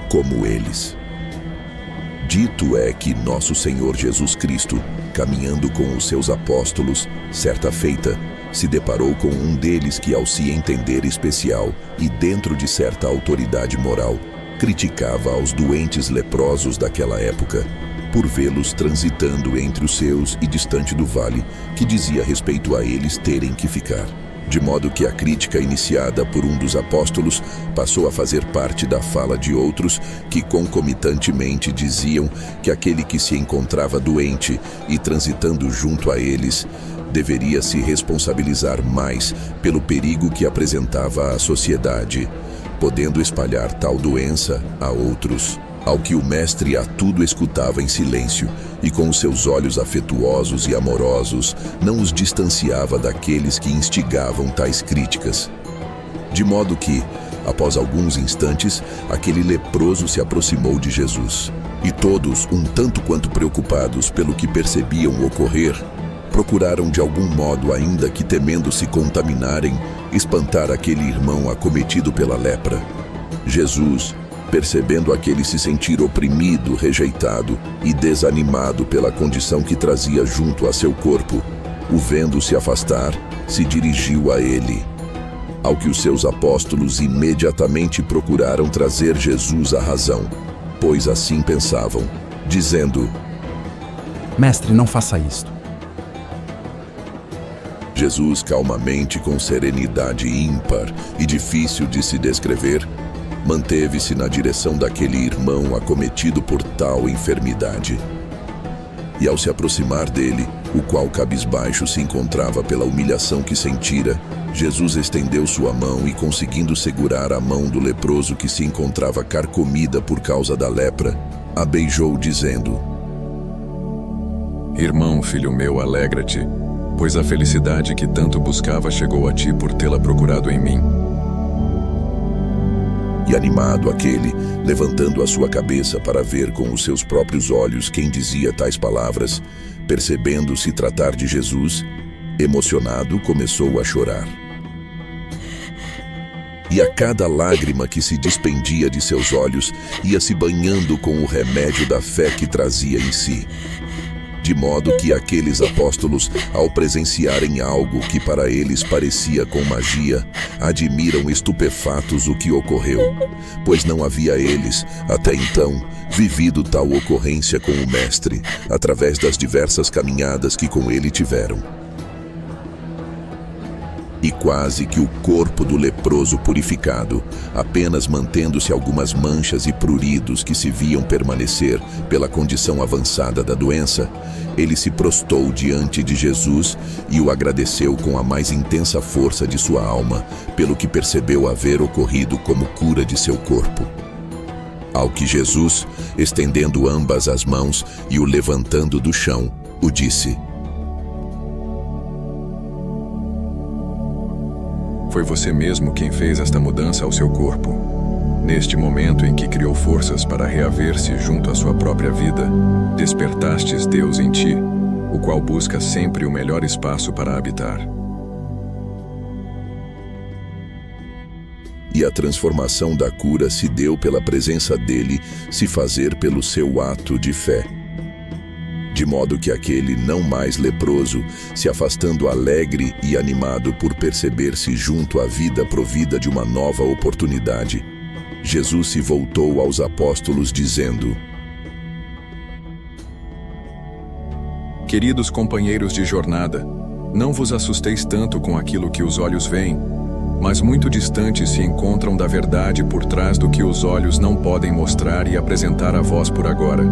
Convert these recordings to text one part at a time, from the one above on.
como eles. Dito é que nosso Senhor Jesus Cristo, caminhando com os seus apóstolos, certa feita, se deparou com um deles que, ao se entender especial e dentro de certa autoridade moral, criticava aos doentes leprosos daquela época, por vê-los transitando entre os seus e distante do vale, que dizia respeito a eles terem que ficar. De modo que a crítica iniciada por um dos apóstolos passou a fazer parte da fala de outros que concomitantemente diziam que aquele que se encontrava doente e transitando junto a eles deveria se responsabilizar mais pelo perigo que apresentava à sociedade, podendo espalhar tal doença a outros. Ao que o mestre a tudo escutava em silêncio e com os seus olhos afetuosos e amorosos não os distanciava daqueles que instigavam tais críticas. De modo que, após alguns instantes, aquele leproso se aproximou de Jesus. E todos, um tanto quanto preocupados pelo que percebiam ocorrer, procuraram de algum modo, ainda que temendo se contaminarem, espantar aquele irmão acometido pela lepra. Jesus, percebendo aquele se sentir oprimido, rejeitado e desanimado pela condição que trazia junto a seu corpo, o vendo se afastar, se dirigiu a ele. Ao que os seus apóstolos imediatamente procuraram trazer Jesus à razão, pois assim pensavam, dizendo: Mestre, não faça isto. Jesus, calmamente, com serenidade ímpar e difícil de se descrever, manteve-se na direção daquele irmão acometido por tal enfermidade. E ao se aproximar dele, o qual cabisbaixo se encontrava pela humilhação que sentira, Jesus estendeu sua mão e, conseguindo segurar a mão do leproso que se encontrava carcomida por causa da lepra, a beijou, dizendo: Irmão, filho meu, alegra-te, pois a felicidade que tanto buscava chegou a ti por tê-la procurado em mim. E animado aquele, levantando a sua cabeça para ver com os seus próprios olhos quem dizia tais palavras, percebendo se tratar de Jesus, emocionado, começou a chorar. E a cada lágrima que se despendia de seus olhos, ia se banhando com o remédio da fé que trazia em si. De modo que aqueles apóstolos, ao presenciarem algo que para eles parecia com magia, admiram estupefatos o que ocorreu, pois não havia eles, até então, vivido tal ocorrência com o Mestre, através das diversas caminhadas que com ele tiveram. E quase que o corpo do leproso purificado, apenas mantendo-se algumas manchas e pruridos que se viam permanecer pela condição avançada da doença, ele se prostou diante de Jesus e o agradeceu com a mais intensa força de sua alma, pelo que percebeu haver ocorrido como cura de seu corpo. Ao que Jesus, estendendo ambas as mãos e o levantando do chão, o disse: Foi você mesmo quem fez esta mudança ao seu corpo. Neste momento em que criou forças para reaver-se junto à sua própria vida, despertastes Deus em ti, o qual busca sempre o melhor espaço para habitar. E a transformação da cura se deu pela presença dele, se fazer pelo seu ato de fé. De modo que aquele não mais leproso, se afastando alegre e animado por perceber-se junto à vida provida de uma nova oportunidade, Jesus se voltou aos apóstolos dizendo: Queridos companheiros de jornada, não vos assusteis tanto com aquilo que os olhos veem, mas muito distantes se encontram da verdade por trás do que os olhos não podem mostrar e apresentar a vós por agora.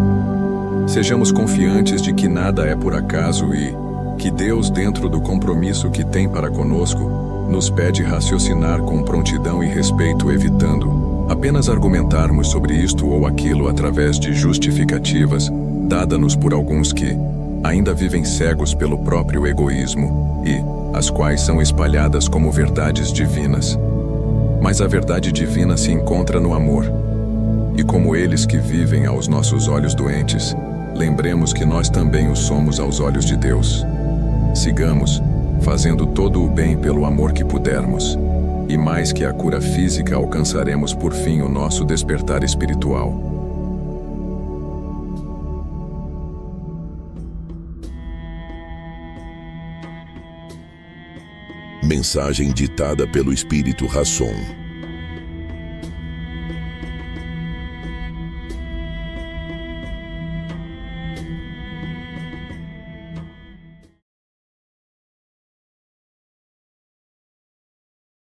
Sejamos confiantes de que nada é por acaso e que Deus, dentro do compromisso que tem para conosco, nos pede raciocinar com prontidão e respeito, evitando apenas argumentarmos sobre isto ou aquilo através de justificativas dadas-nos por alguns que ainda vivem cegos pelo próprio egoísmo e as quais são espalhadas como verdades divinas. Mas a verdade divina se encontra no amor. E como eles que vivem aos nossos olhos doentes, lembremos que nós também o somos aos olhos de Deus. Sigamos, fazendo todo o bem pelo amor que pudermos, E mais que a cura física, alcançaremos por fim o nosso despertar espiritual. Mensagem ditada pelo Espírito Rasson.